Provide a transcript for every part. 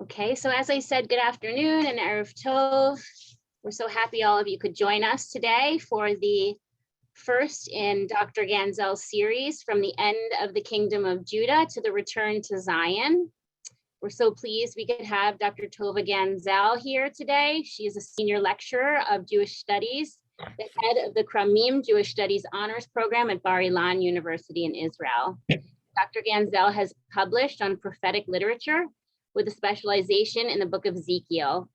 Okay, so as I said, good afternoon and Erev Tov. We're so happy all of you could join us today for the first in Dr. Ganzel's series, From the End of the Kingdom of Judah to the Return to Zion. We're so pleased we could have Dr. Tova Ganzel here today. She is a senior lecturer of Jewish Studies, the head of the Kramim Jewish Studies Honors Program at Bar-Ilan University in Israel. Dr. Ganzel has published on prophetic literature with a specialization in the book of Ezekiel.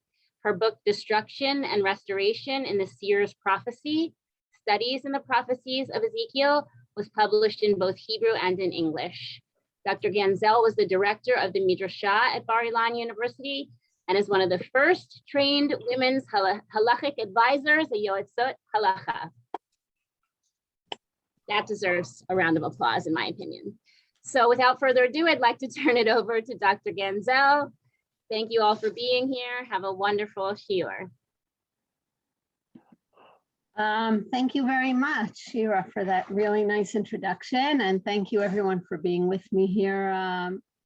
Her book, Destruction and Restoration in the Seer's Prophecy, Studies in the Prophecies of Ezekiel, was published in both Hebrew and in English. Dr. Ganzel was the director of the Midrashah at Bar-Ilan University and is one of the first trained women's halachic advisors at Yoetzot Halacha. That deserves a round of applause, in my opinion. So without further ado, I'd like to turn it over to Dr. Ganzel. Thank you all for being here. Have a wonderful shiur. Thank you very much, Shira, for that really nice introduction. And thank you everyone for being with me here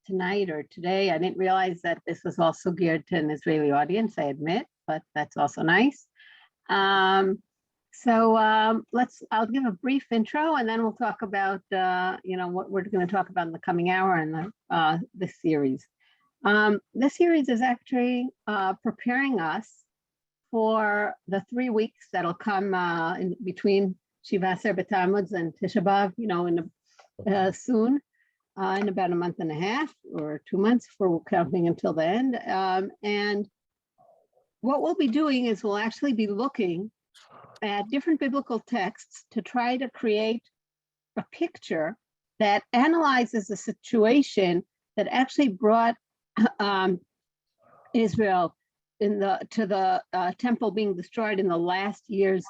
tonight or today. I didn't realize that this was also geared to an Israeli audience, I admit, but that's also nice. I'll give a brief intro and then we'll talk about, what we're going to talk about in the coming hour and this series. This series is actually preparing us for the 3 weeks that'll come in between Shiva Aser B'Tammuz and Tisha B'Av, soon, in about a month and a half or 2 months for counting until the end. And what we'll be doing is we'll actually be looking at different biblical texts to try to create a picture that analyzes the situation that actually brought Israel to the temple being destroyed in the last years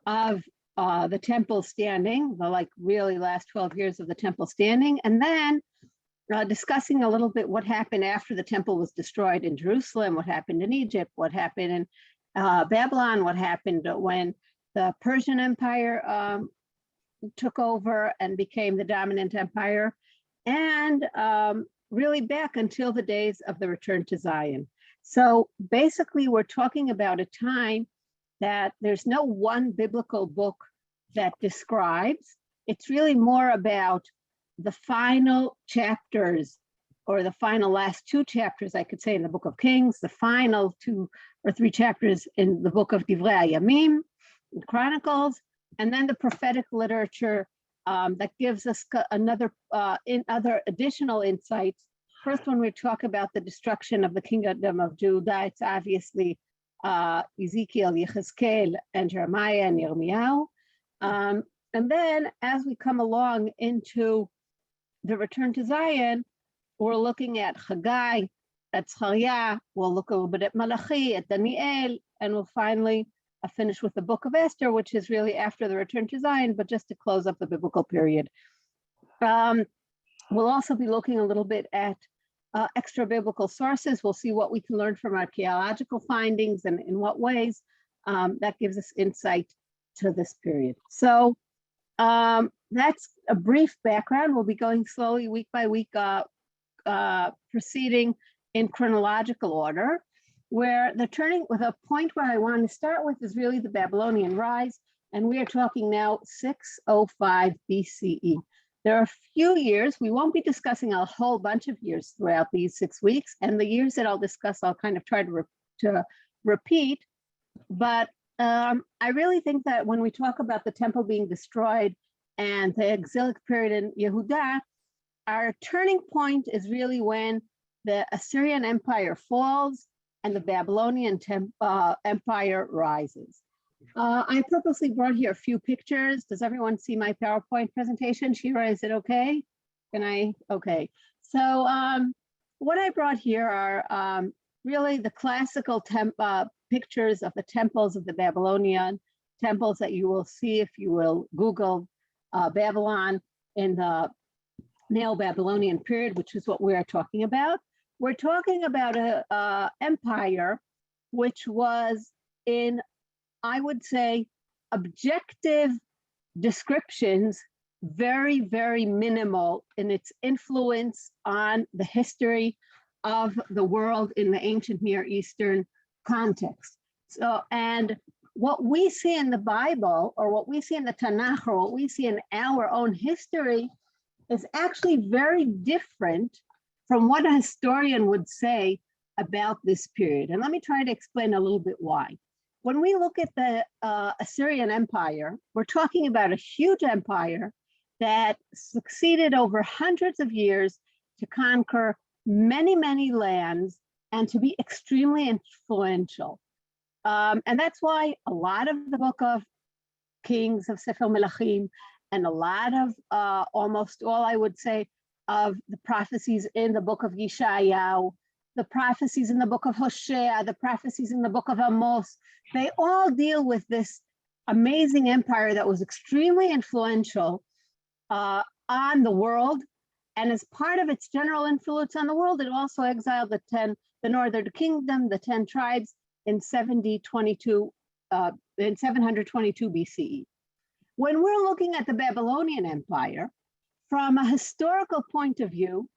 of the temple standing, the really last 12 years of the temple standing, and then discussing a little bit what happened after the temple was destroyed in Jerusalem, what happened in Egypt, what happened in Babylon, what happened when the Persian Empire took over and became the dominant empire, and really back until the days of the return to Zion. So basically, we're talking about a time that there's no one biblical book that describes. It's really more about the final chapters, or the final last 2 chapters, I could say, in the book of Kings, the final 2 or 3 chapters in the book of Divrei Hayamim, Chronicles, and then the prophetic literature that gives us other additional insights. First, when we talk about the destruction of the kingdom of Judah, it's obviously Ezekiel, Yechezkel, and Jeremiah and Yirmiyahu. And then as we come along into the return to Zion, we're looking at Haggai, at Zechariah, we'll look a little bit at Malachi, at Daniel, and we'll finally finish with the book of Esther, which is really after the return to Zion, but just to close up the biblical period. We'll also be looking a little bit at extra biblical sources. We'll see what we can learn from archaeological findings and in what ways that gives us insight to this period. So that's a brief background. We'll be going slowly week by week, proceeding in chronological order, where with a point where I want to start with is really the Babylonian rise. And we are talking now 605 BCE. There are a few years, we won't be discussing a whole bunch of years throughout these 6 weeks, and the years that I'll discuss, I'll kind of try to repeat. But I really think that when we talk about the temple being destroyed and the exilic period in Yehuda, our turning point is really when the Assyrian Empire falls and the Babylonian Empire rises. I purposely brought here a few pictures. Does everyone see my PowerPoint presentation? Shira, is it okay? Okay. So what I brought here are really the classical pictures of the temples of the Babylonian temples that you will see if you will Google Babylon in the Neo-Babylonian period, which is what we're talking about. We're talking about an empire which was in, I would say, objective descriptions, very, very minimal in its influence on the history of the world in the ancient Near Eastern context. So, and what we see in the Bible, or what we see in the Tanakh, or what we see in our own history is actually very different from what a historian would say about this period. And let me try to explain a little bit why. When we look at the Assyrian Empire, we're talking about a huge empire that succeeded over hundreds of years to conquer many, many lands and to be extremely influential. And that's why a lot of the book of Kings, of Sefer Melachim, and a lot of, almost all I would say, of the prophecies in the book of Yeshayahu, the prophecies in the book of Hosea, the prophecies in the book of Amos, they all deal with this amazing empire that was extremely influential on the world. And as part of its general influence on the world, it also exiled the northern kingdom, the 10 tribes in 722 BCE. When we're looking at the Babylonian Empire, from a historical point of view,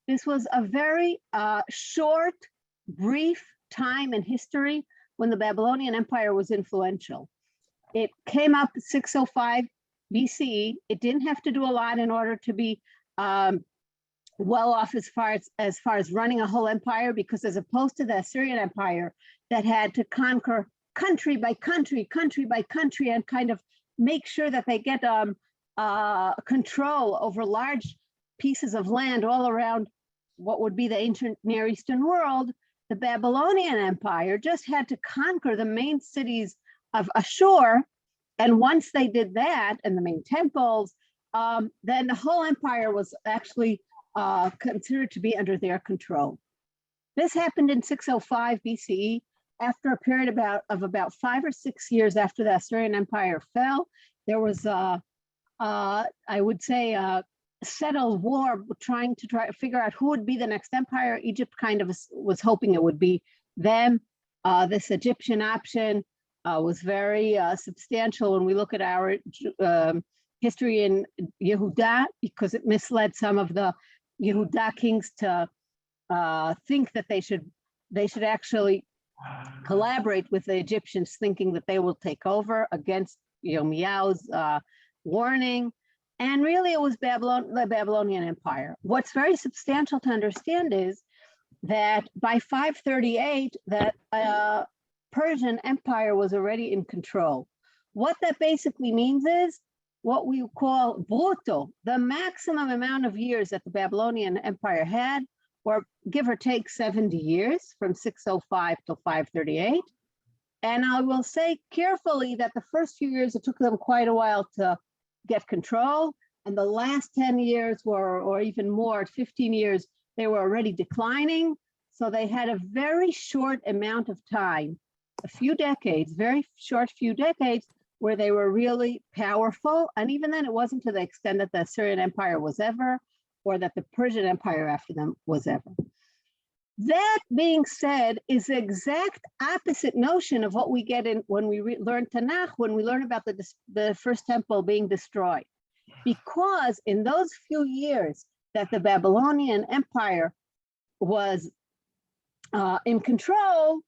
this was a very short, brief time in history when the Babylonian Empire was influential. It came up 605 BCE. It didn't have to do a lot in order to be well off as far as running a whole empire, because as opposed to the Assyrian Empire that had to conquer country by country, and kind of make sure that they get control over large pieces of land all around what would be the ancient Near Eastern world, the Babylonian Empire just had to conquer the main cities of Ashur. And once they did that, and the main temples, then the whole empire was actually considered to be under their control. This happened in 605 BCE, after a period of about 5 or 6 years after the Assyrian Empire fell. There was I would say a settled war trying to figure out who would be the next empire. Egypt kind of was hoping it would be them. This Egyptian option was very substantial when we look at our history in Yehuda, because it misled some of the Yehuda kings to think that they should actually collaborate with the Egyptians, thinking that they will take over against Yirmiyahu's warning. And really it was the Babylonian Empire. What's very substantial to understand is that by 538, that Persian Empire was already in control. What that basically means is what we call bruto, the maximum amount of years that the Babylonian Empire had, or give or take 70 years, from 605 to 538. And I will say carefully that the first few years, it took them quite a while to get control. And the last 10 years were, or even more, 15 years, they were already declining. So they had a very short amount of time, a few decades, very short few decades, where they were really powerful. And even then, it wasn't to the extent that the Assyrian Empire was ever, or that the Persian Empire after them was ever. That being said, is the exact opposite notion of what we get in when we learn Tanakh, when we learn about the first temple being destroyed. Because in those few years that the Babylonian Empire was in control,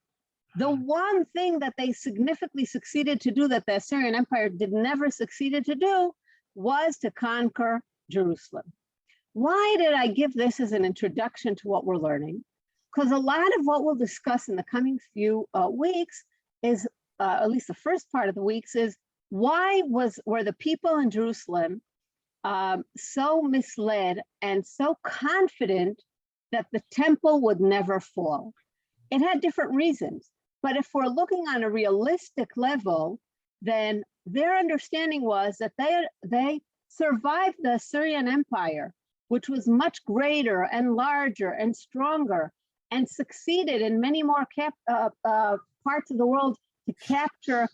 the one thing that they significantly succeeded to do that the Assyrian Empire never succeeded to do was to conquer Jerusalem. Why did I give this as an introduction to what we're learning? Because a lot of what we'll discuss in the coming few weeks is, at least the first part of the weeks, is why were the people in Jerusalem so misled and so confident that the temple would never fall? It had different reasons, but if we're looking on a realistic level, then their understanding was that they survived the Assyrian Empire, which was much greater and larger and stronger, and succeeded in many more parts of the world to capture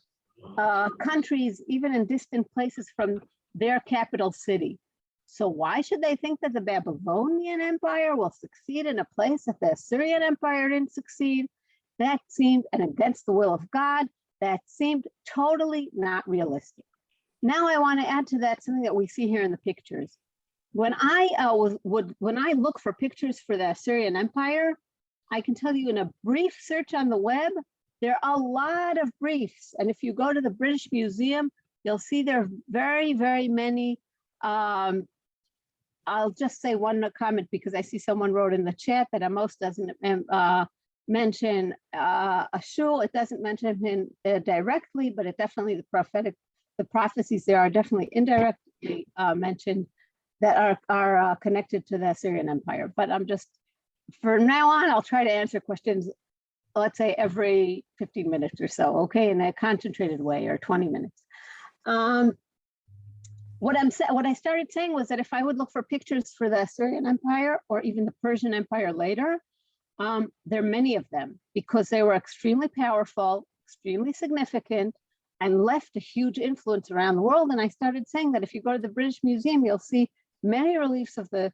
countries, even in distant places from their capital city. So why should they think that the Babylonian Empire will succeed in a place that the Assyrian Empire didn't succeed? That seemed, and against the will of God, that seemed totally not realistic. Now I want to add to that something that we see here in the pictures. When I look for pictures for the Assyrian Empire, I can tell you in a brief search on the web, there are a lot of briefs. And if you go to the British Museum, you'll see there are very, very many. I'll just say one comment because I see someone wrote in the chat that Amos doesn't mention a shul. It doesn't mention him directly, but it definitely the prophecies there are definitely indirectly mentioned that are connected to the Assyrian Empire. But I'm just, for now on, I'll try to answer questions, let's say every 15 minutes or so, okay, in a concentrated way, or 20 minutes. What I started saying was that if I would look for pictures for the Assyrian Empire or even the Persian Empire later, there are many of them because they were extremely powerful, extremely significant, and left a huge influence around the world. And I started saying that if you go to the British Museum, you'll see many reliefs of the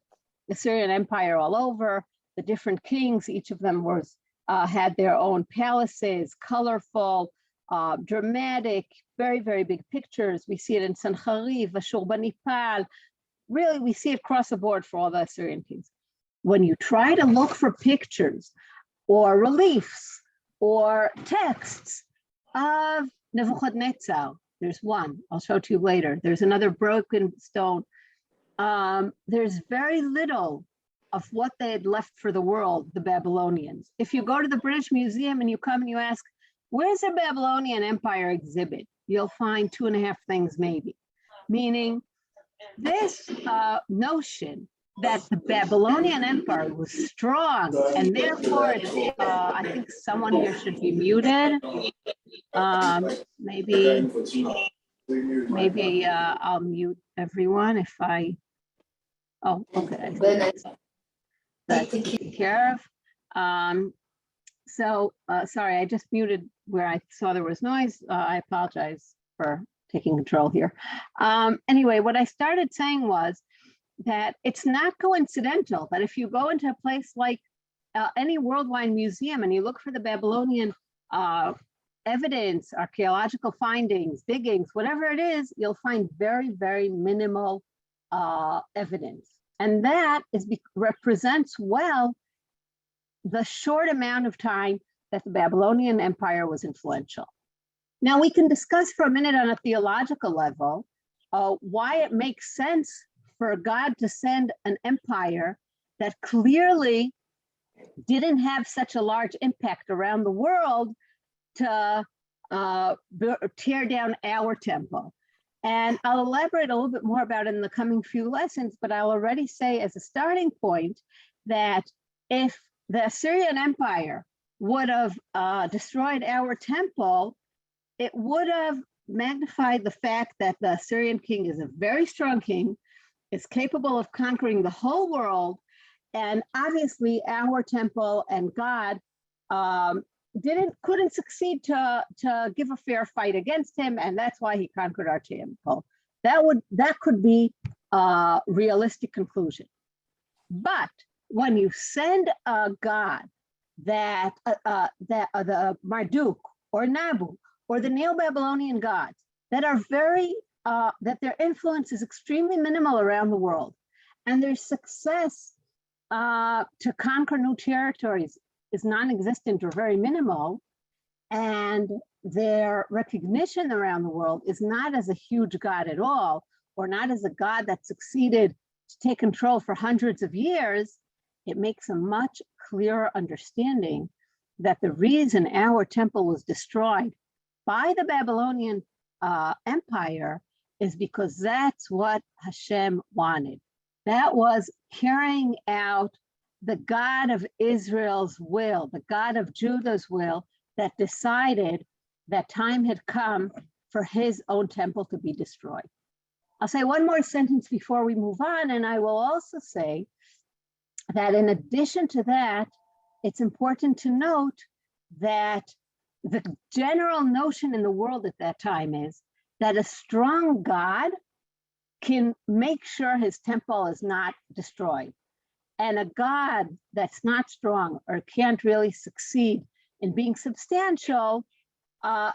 Assyrian Empire all over. The different kings, each of them was had their own palaces, colorful, dramatic, very, very big pictures. We see it in Sancherib, Ashurbanipal. Really, we see it across the board for all the Assyrian kings. When you try to look for pictures or reliefs or texts of Nebuchadnezzar, there's one, I'll show it to you later. There's another broken stone. There's very little of what they had left for the world, the Babylonians. If you go to the British Museum and you come and you ask, where's the Babylonian Empire exhibit? You'll find 2.5 things maybe. Meaning this notion that the Babylonian Empire was strong and therefore, I think someone here should be muted. Maybe I'll mute everyone if I, oh, okay. That's taken care of. Sorry, I just muted where I saw there was noise. I apologize for taking control here. Anyway, what I started saying was that it's not coincidental that if you go into a place like any worldwide museum and you look for the Babylonian evidence, archaeological findings, diggings, whatever it is, you'll find very, very minimal evidence. And that represents well the short amount of time that the Babylonian Empire was influential. Now we can discuss for a minute on a theological level why it makes sense for God to send an empire that clearly didn't have such a large impact around the world to tear down our temple. And I'll elaborate a little bit more about it in the coming few lessons, but I'll already say as a starting point that if the Assyrian Empire would have destroyed our temple, it would have magnified the fact that the Assyrian king is a very strong king, is capable of conquering the whole world, and obviously our temple and God couldn't succeed to give a fair fight against him, and that's why he conquered our temple. That could be a realistic conclusion. But when you send a god that the Marduk or Nabu or the Neo-Babylonian gods that are very that their influence is extremely minimal around the world, and their success to conquer new territories is non-existent or very minimal, and their recognition around the world is not as a huge god at all, or not as a god that succeeded to take control for hundreds of years, it makes a much clearer understanding that the reason our temple was destroyed by the Babylonian Empire is because that's what Hashem wanted. That was carrying out the God of Israel's will, the God of Judah's will, that decided that time had come for his own temple to be destroyed. I'll say one more sentence before we move on, and I will also say that in addition to that, it's important to note that the general notion in the world at that time is that a strong God can make sure his temple is not destroyed. And a God that's not strong or can't really succeed in being substantial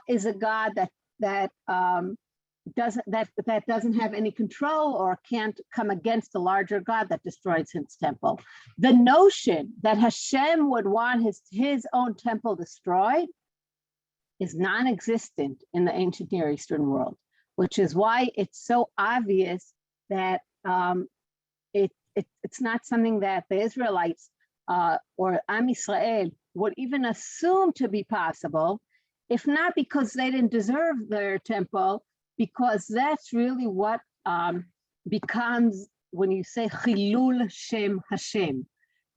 is a God that doesn't have any control or can't come against the larger God that destroyed his temple. The notion that Hashem would want his own temple destroyed is non-existent in the ancient Near Eastern world, which is why it's so obvious that it's not something that the Israelites or Am Yisrael would even assume to be possible, if not because they didn't deserve their temple, because that's really what becomes when you say Chilul Shem Hashem.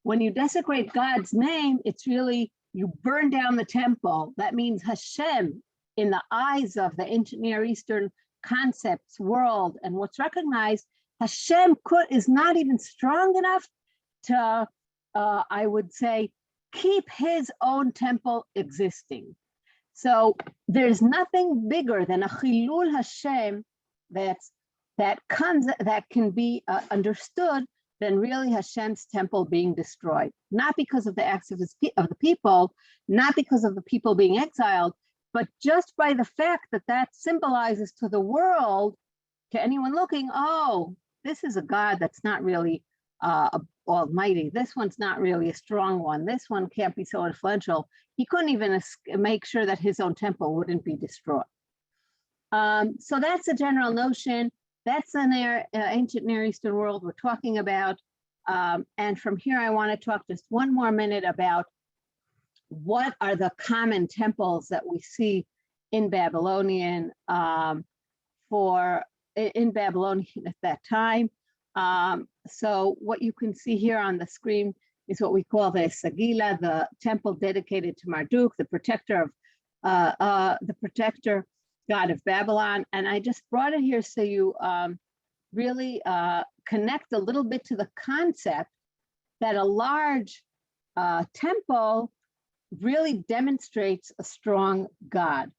When you desecrate God's name, it's really, you burn down the temple. That means Hashem, in the eyes of the ancient Near Eastern concepts world and what's recognized, Hashem is not even strong enough to, I would say, keep his own temple existing. So there's nothing bigger than a Chilul Hashem that can be understood than really Hashem's temple being destroyed. Not because of the acts of the people, not because of the people being exiled, but just by the fact that symbolizes to the world, to anyone looking, oh, this is a God that's not really almighty. This one's not really a strong one. This one can't be so influential. He couldn't even make sure that his own temple wouldn't be destroyed. So that's a general notion. That's an ancient Near Eastern world we're talking about. And from here, I want to talk just one more minute about what are the common temples that we see in Babylonian in Babylonian at that time. So what you can see here on the screen is what we call the Sagila, the temple dedicated to Marduk, the protector God of Babylon. And I just brought it here so you really connect a little bit to the concept that a large temple really demonstrates a strong God.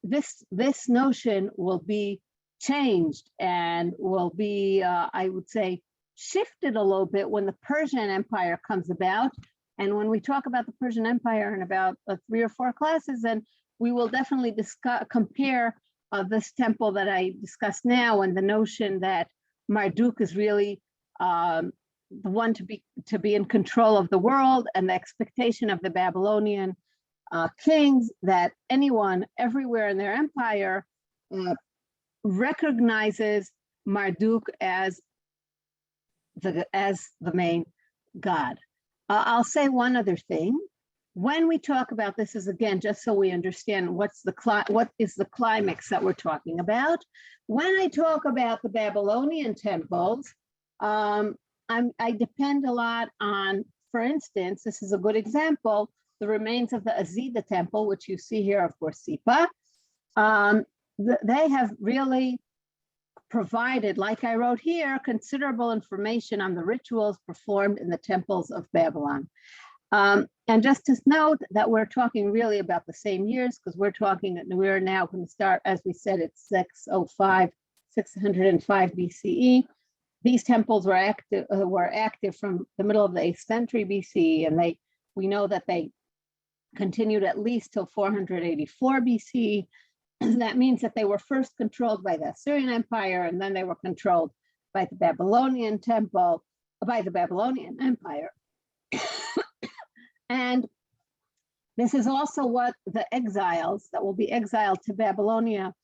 This notion will be changed and will be, I would say, shifted a little bit when the Persian Empire comes about. And when we talk about the Persian Empire in about 3 or 4 classes, then we will definitely compare this temple that I discussed now and the notion that Marduk is really the one to be in control of the world, and the expectation of the Babylonian kings that anyone everywhere in their empire recognizes Marduk as the main god. I'll say one other thing. When we talk about this, is again just so we understand what is the climax that we're talking about. When I talk about the Babylonian temples, I depend a lot on, for instance, this is a good example, the remains of the Azida temple, which you see here, of course, Sipa. They have really provided, like I wrote here, considerable information on the rituals performed in the temples of Babylon. And just to note that we're talking really about the same years, because we're now going to start, as we said, it's 605 BCE. These temples were active from the middle of the 8th century BCE, and we know that they continued at least till 484 BCE. That means that they were first controlled by the Assyrian Empire, and then they were controlled by the Babylonian Empire. And this is also what the exiles that will be exiled to Babylonia,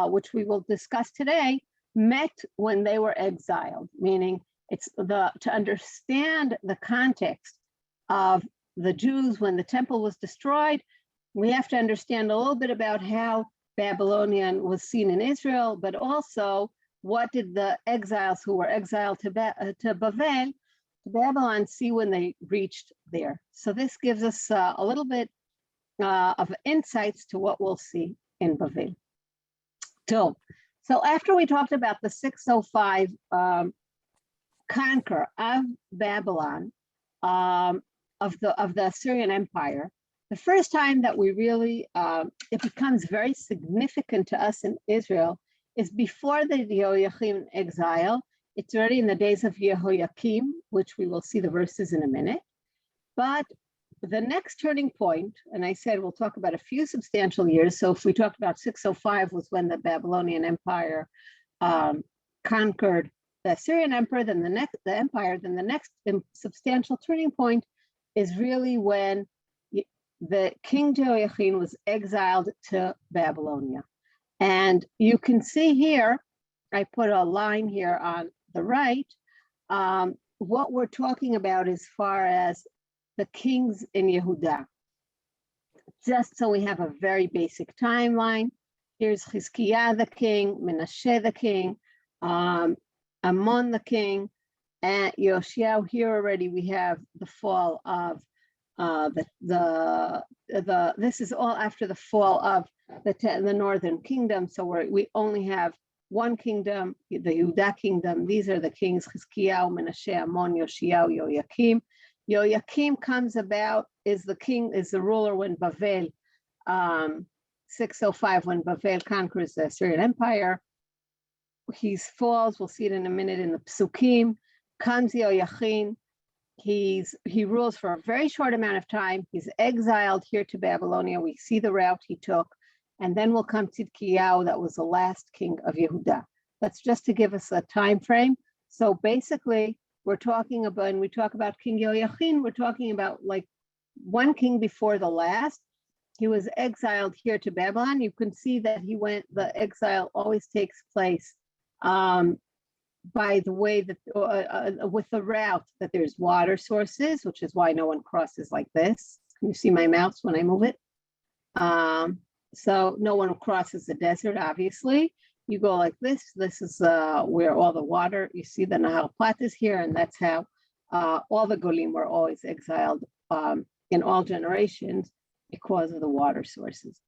which we will discuss today, met when they were exiled, meaning it's to understand the context of the Jews when the temple was destroyed, we have to understand a little bit about how Babylonian was seen in Israel, but also what did the exiles who were exiled to Babylon see when they reached there. So this gives us a little bit of insights to what we'll see in Babel. So after we talked about the 605 conquer of Babylon, of the Assyrian Empire, the first time that we really, it becomes very significant to us in Israel is before the Yehoiakim exile. It's already in the days of Yehoiakim, which we will see the verses in a minute. But The next turning point, and I said we'll talk about a few substantial years. So if we talked about 605 was when the Babylonian Empire conquered the Assyrian Emperor, then the next substantial turning point is really when the King Jehoiachin was exiled to Babylonia. And you can see here, I put a line here on the right, what we're talking about as far as the kings in Yehuda. Just so we have a very basic timeline. Here's Chizkiah the king, Menashe the king, Ammon the king, and Yoshiao. Here already we have the fall of this is all after the fall of the northern kingdom. So we only have one kingdom, the Yehuda kingdom. These are the kings Chizkiah, Menashe, Ammon, Yoshiao, Yoyakim. Yoyakim comes about, is the ruler when Bavel, 605, when Bavel conquers the Assyrian Empire. He falls, we'll see it in a minute in the Psukim. Comes Yoyachin, he rules for a very short amount of time. He's exiled here to Babylonia. We see the route he took. And then we'll come to Tzidkiyahu, that was the last king of Yehuda. That's just to give us a time frame. So basically, we're talking about, when we talk about King Yoyachin, we're talking about like one king before the last. He was exiled here to Babylon. You can see that the exile always takes place by the way that, with the route that there's water sources, which is why no one crosses like this. Can you see my mouse when I move it? So no one crosses the desert, obviously. You go like this. This is where all the water, you see the Nahal Plat is here, and that's how all the Golim were always exiled in all generations because of the water sources.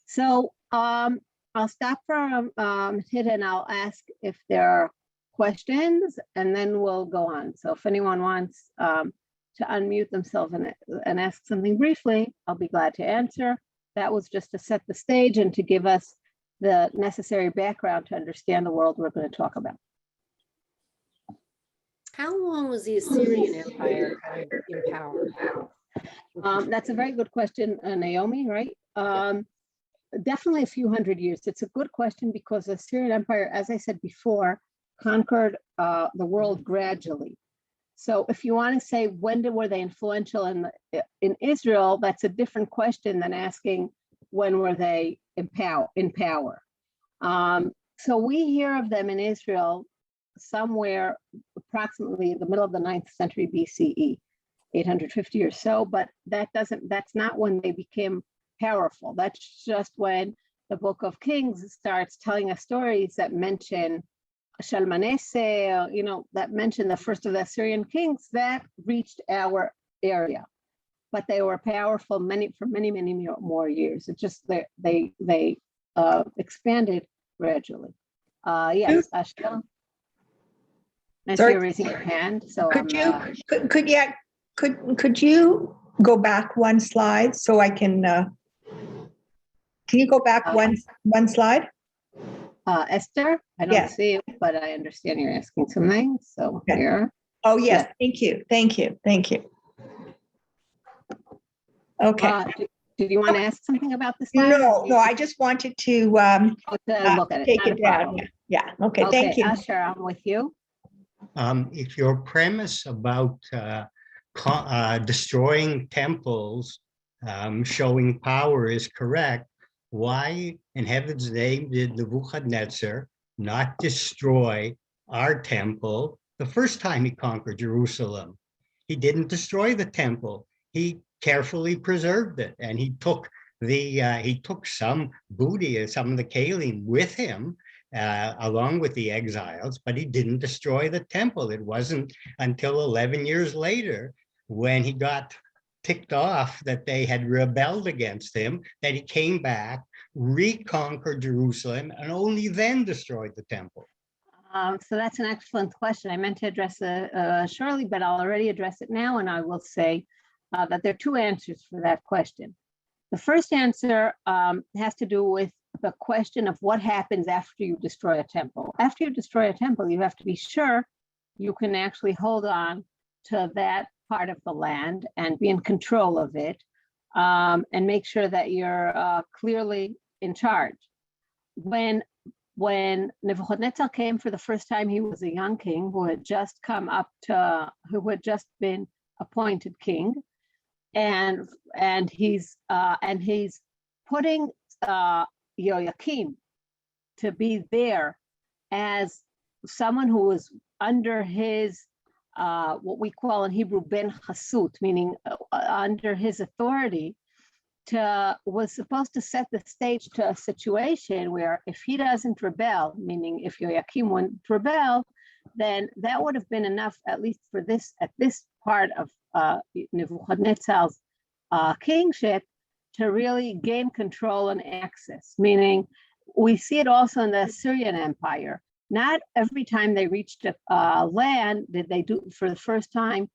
So I'll stop for a minute and I'll ask if there are questions, and then we'll go on. So if anyone wants to unmute themselves and ask something briefly, I'll be glad to answer. That was just to set the stage and to give us the necessary background to understand the world we're going to talk about. How long was the Assyrian Empire in power? That's a very good question, Naomi, right? Definitely a few hundred years. It's a good question because the Assyrian Empire, as I said before, conquered the world gradually. So if you want to say when were they influential in Israel, that's a different question than asking when were they in power. So we hear of them in Israel somewhere approximately in the middle of the 9th century BCE, 850 or so, but that's not when they became powerful. That's just when the book of Kings starts telling us stories that mention Shalmaneser, that mentioned the first of the Assyrian kings that reached our area, but they were powerful for many more years. It's just they expanded gradually. Yes, Ashton. I see you're raising your hand. So could you go back one slide so I can? Can you go back one slide? Esther, I don't see you, but I understand you're asking something. So here. Oh, yes. Yeah. Thank you. Okay. Did you want to ask something about this slide? No, I just wanted to look at it. Take it down. Yeah. Okay. Thank you. Asher, I'm with you. If your premise about destroying temples, showing power is correct, why in heaven's name did Nebuchadnezzar not destroy our temple the first time he conquered Jerusalem? He didn't destroy the temple. He carefully preserved it, and he took some booty, some of the kalim with him, along with the exiles, but he didn't destroy the temple. It wasn't until 11 years later, when he got ticked off that they had rebelled against him, that he came back, reconquered Jerusalem, and only then destroyed the temple. So that's an excellent question. I meant to address it shortly, but I'll already address it now, and I will say that there are two answers for that question. The first answer has to do with the question of what happens after you destroy a temple. After you destroy a temple, you have to be sure you can actually hold on to that part of the land and be in control of it, and make sure that you're clearly in charge. When Nebuchadnezzar came for the first time, he was a young king who had just been appointed king, and he's putting Joachim to be there as someone who was under his what we call in Hebrew ben chasut, meaning under his authority, was supposed to set the stage to a situation where if he doesn't rebel, meaning if Joachim wouldn't rebel, then that would have been enough, at least for this part of Nebuchadnezzar's kingship, to really gain control and access. Meaning, we see it also in the Assyrian Empire. Not every time they reached a land did they do for the first time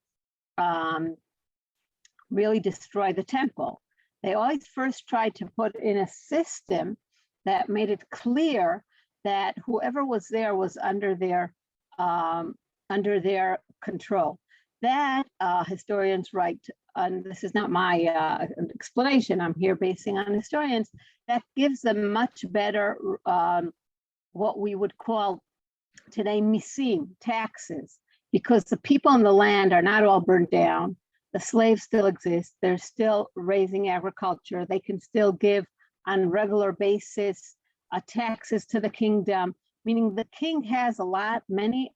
really destroy the temple. They always first tried to put in a system that made it clear that whoever was there was under their control. That historians write, and this is not my explanation, I'm here basing on historians, that gives them much better what we would call today misim, taxes, because the people in the land are not all burned down. The slaves still exist. They're still raising agriculture. They can still give on regular basis taxes to the kingdom, meaning the king has many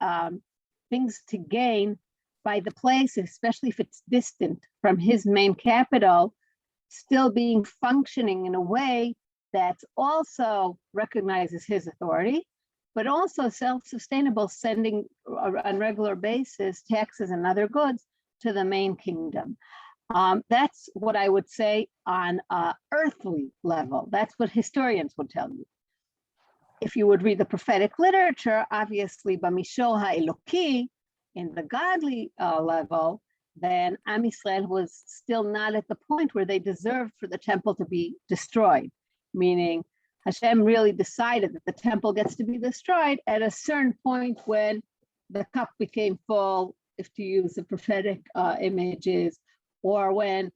things to gain by the place, especially if it's distant from his main capital, still being functioning in a way that also recognizes his authority, but also self-sustainable, sending on regular basis taxes and other goods to the main kingdom. That's what I would say on an earthly level. That's what historians would tell you. If you would read the prophetic literature, obviously, Bamishor HaEloki, in the godly level, then Am Yisrael was still not at the point where they deserved for the temple to be destroyed, meaning Hashem really decided that the temple gets to be destroyed at a certain point when the cup became full, if to use the prophetic images, or when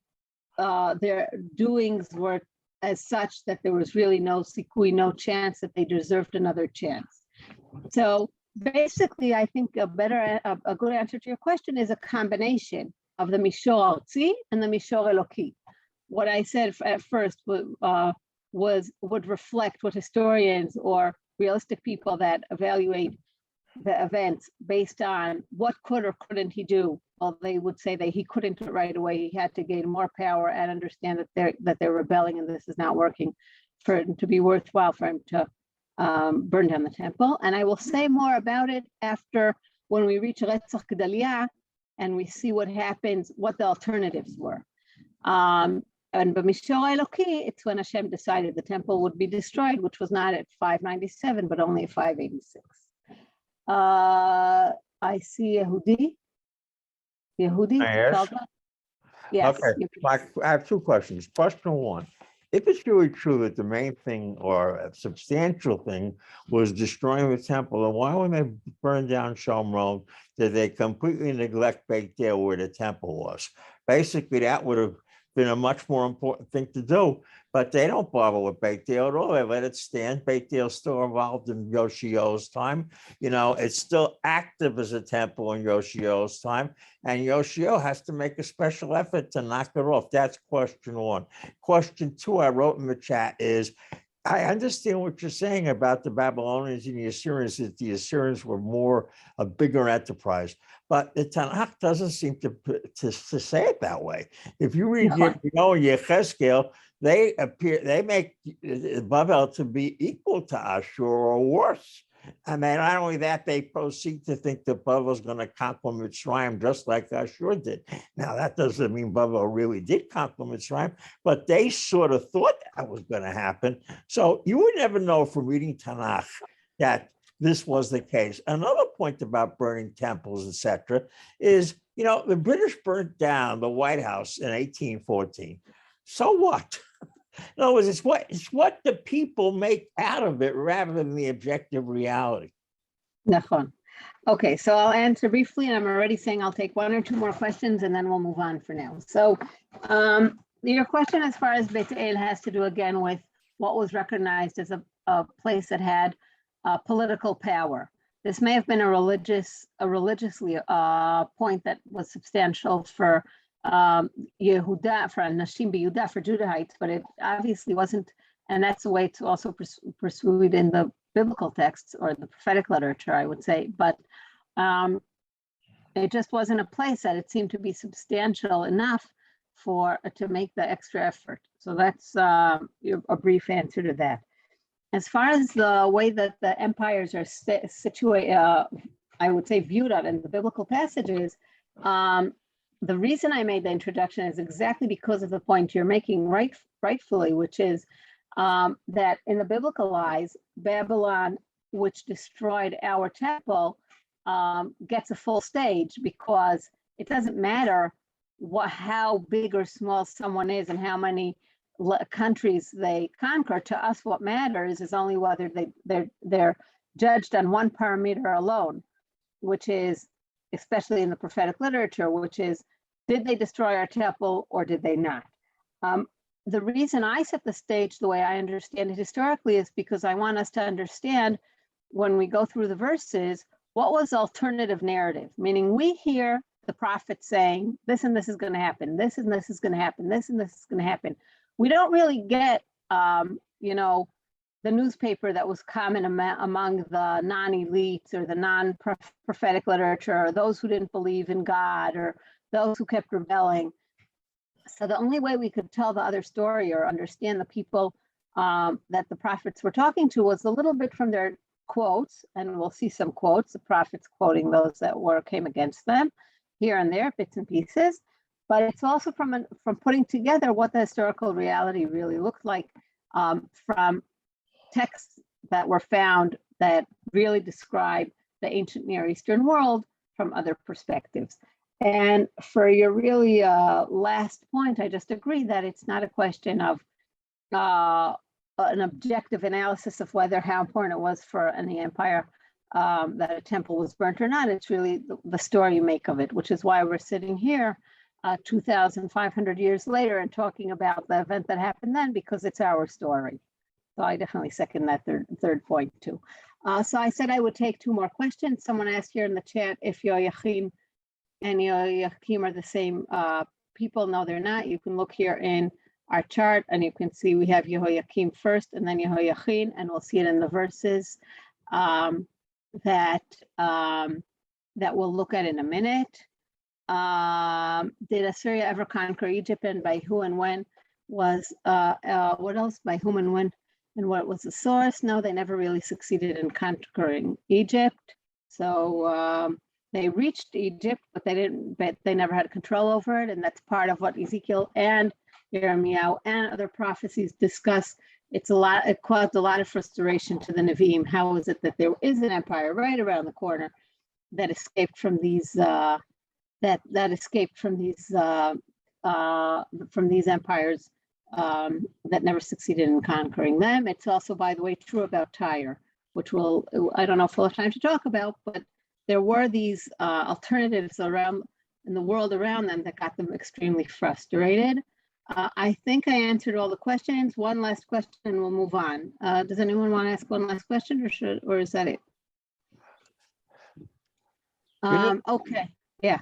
their doings were as such that there was really no sikui, no chance that they deserved another chance. So basically, I think a good answer to your question is a combination of the Mishor Artzi and the Mishor Eloki. What I said at first would reflect what historians or realistic people that evaluate the events based on what could or couldn't he do. Well, they would say that he couldn't do it right away. He had to gain more power and understand that they're rebelling and this is not working for it to be worthwhile for him to burn down the temple. And I will say more about it after when we reach Retzach Gedalia and we see what happens, what the alternatives were. And B'Mishor Eloki, it's when Hashem decided the temple would be destroyed, which was not at 597, but only at 586. I see Yehudi. Yes. Yes. Okay, I have two questions. Question one, if it's really true that the main thing or a substantial thing was destroying the temple, then why when they burned down Shomron did they completely neglect Beit Del where the temple was? Basically, that would have been a much more important thing to do, but they don't bother with Beit Del at all. They let it stand. Beit Del's still involved in Yoshio's time. You know, it's still active as a temple in Yoshio's time, and Yoshio has to make a special effort to knock it off. That's question one. Question two, I wrote in the chat is, I understand what you're saying about the Babylonians and the Assyrians, that the Assyrians were a bigger enterprise, but the Tanakh doesn't seem to say it that way. If you read Yechezkel, they make Babel to be equal to Ashur or worse. I mean, not only that, they proceed to think that Babel is going to conquer Mitzrayim just like Ashur did. Now, that doesn't mean Babel really did conquer Mitzrayim, but they sort of thought that was going to happen. So you would never know from reading Tanakh that this was the case. Another point about burning temples, etc., is, you know, the British burnt down the White House in 1814. So what? In other words, it's what the people make out of it rather than the objective reality. Nachon. Okay, so I'll answer briefly, and I'm already saying I'll take one or two more questions and then we'll move on for now. So your question as far as Beit El has to do again with what was recognized as a place that had political power. This may have been a religiously point that was substantial for Yehuda, for Nashim B'Yehuda, for Judahites, but it obviously wasn't, and that's a way to also pursue it in the biblical texts or the prophetic literature, I would say, but it just wasn't a place that it seemed to be substantial enough to make the extra effort. So that's a brief answer to that. As far as the way that the empires are situated, I would say viewed out in the biblical passages, the reason I made the introduction is exactly because of the point you're making rightfully, which is that in the biblical eyes, Babylon, which destroyed our temple, gets a full stage because it doesn't matter how big or small someone is and how many countries they conquer. To us, what matters is only whether they're judged on one parameter alone, which is, especially in the prophetic literature, which is, did they destroy our temple or did they not? The reason I set the stage the way I understand it historically is because I want us to understand when we go through the verses, what was alternative narrative? Meaning we hear the prophet saying, this and this is going to happen, this and this is going to happen, this and this is going to happen. We don't really get, the newspaper that was common among the non-elites or the non-prophetic literature, or those who didn't believe in God, or those who kept rebelling. So the only way we could tell the other story or understand the people that the prophets were talking to was a little bit from their quotes, and we'll see some quotes, the prophets quoting those that came against them here and there, bits and pieces. But it's also from putting together what the historical reality really looked like from texts that were found that really describe the ancient Near Eastern world from other perspectives. And for your really last point, I just agree that it's not a question of an objective analysis of how important it was for any empire that a temple was burnt or not. It's really the story you make of it, which is why we're sitting here 2,500 years later and talking about the event that happened then, because it's our story. So I definitely second that third point too. So I said I would take two more questions. Someone asked here in the chat if Yoachim and Yoachim are the same people. No, they're not. You can look here in our chart and you can see we have Yehoiakim first and then Yehoiachin, and we'll see it in the verses that we'll look at in a minute. Did Assyria ever conquer Egypt, and by who and when? Was what else? By whom and when? And what was the source? No, they never really succeeded in conquering Egypt. So they reached Egypt, but they never had control over it. And that's part of what Ezekiel and Jeremiah and other prophecies discuss. It caused a lot of frustration to the Nevi'im. How is it that there is an empire right around the corner that escaped from these empires that never succeeded in conquering them? It's also, by the way, true about Tyre, which I don't know if we'll have time to talk about, but there were these alternatives around in the world around them that got them extremely frustrated. I think I answered all the questions. One last question and we'll move on. Does anyone want to ask one last question, or is that it? Okay, yeah.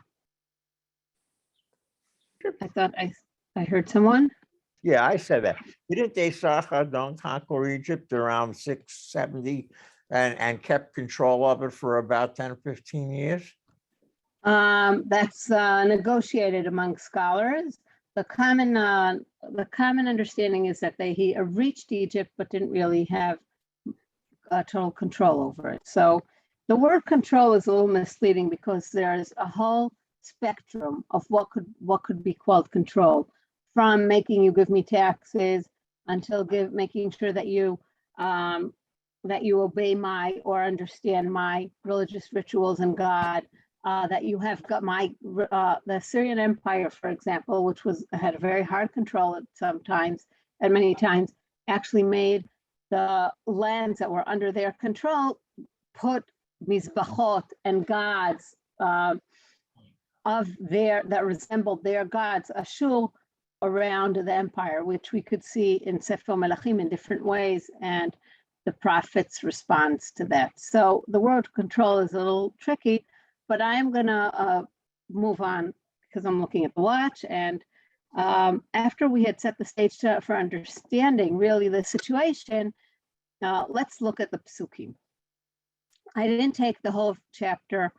I thought I heard someone. Yeah, I said that. Didn't Esarhaddon conquer Egypt around 670 and kept control of it for about 10 or 15 years? That's Negotiated among scholars. The common understanding is that he reached Egypt but didn't really have total control over it. So the word control is a little misleading because there's a whole spectrum of what could be called control, from making you give me taxes until making sure that you obey my or understand my religious rituals and God, that you have got the Assyrian Empire, for example, which had a very hard control at sometimes and many times, actually made the lands that were under their control put mizbachot and gods that resembled their gods, Ashur, around the empire, which we could see in Sefer Melachim in different ways, and the prophet's response to that. So the word control is a little tricky, but I'm gonna move on because I'm looking at the watch. And after we had set the stage for understanding really the situation, let's look at the psukim. I didn't take the whole chapter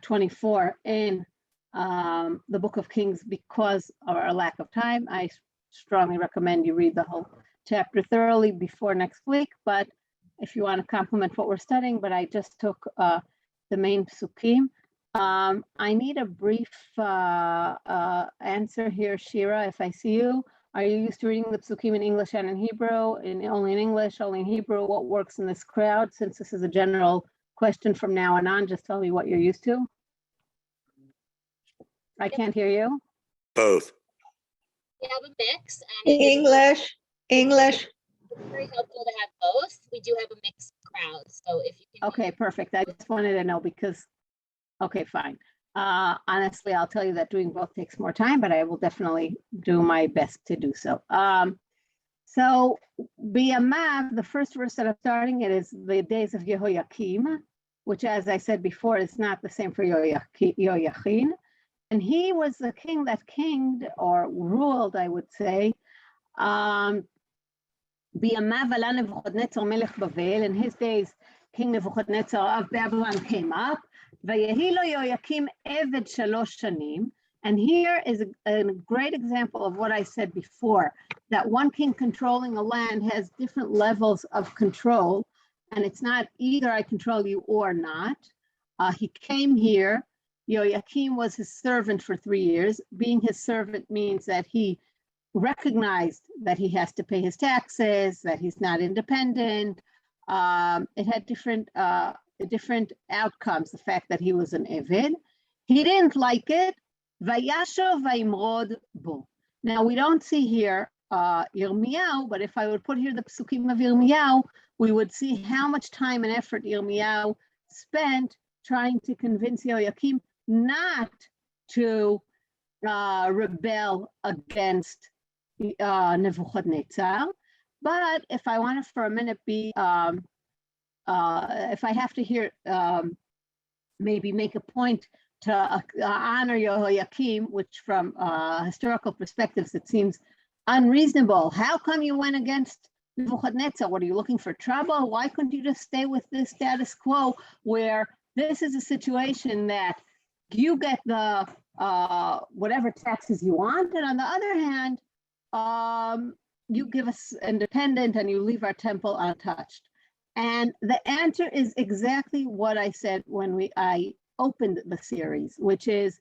24 in the Book of Kings because of our lack of time. I strongly recommend you read the whole chapter thoroughly before next week, but if you want to complement what we're studying, but I just took the main psukim. I need a brief answer here, Shira, if I see you. Are you used to reading the psukim in English and in Hebrew? Only in English, only in Hebrew? What works in this crowd? Since this is a general question from now on, just tell me what you're used to. I can't hear you. Both. We have a mix. And it is English. very helpful to have both. We do have a mixed crowd. So if you can. Okay, perfect. I just wanted to know because, okay, fine. Honestly, I'll tell you that doing both takes more time, but I will definitely do my best to do so. So B'yamav, the first verse that I'm starting it is the days of Yehoiakim, which, as I said before, is not the same for Yoyachin. And he was the king that kinged or ruled, I would say, B'yamav ala Nebuchadnezzar melech Bavel. In his days, King Nebuchadnezzar of Babylon came up. Vayehi lo Yoyakim eved shalosh shanim. And here is a great example of what I said before, that one king controlling a land has different levels of control, and it's not either I control you or not. He came here. Yoyakim was his servant for 3 years. Being his servant means that he recognized that he has to pay his taxes, that he's not independent. It had different outcomes, the fact that he was an Eved. He didn't like it. Vayasho vayimrod bo. Now, we don't see here Yirmiyahu, but if I would put here the psukim of Yirmiyahu, we would see how much time and effort Yirmiyahu spent trying to convince Yoyakim not to rebel against Nebuchadnezzar. But if I want to for a minute be, if I have to hear, maybe make a point to honor Yehoiakim, which from historical perspectives, it seems unreasonable. How come you went against Nebuchadnezzar? What, are you looking for trouble? Why couldn't you just stay with this status quo where this is a situation that you get the whatever taxes you want, and on the other hand, you give us independent and you leave our temple untouched? And the answer is exactly what I said when I opened the series, which is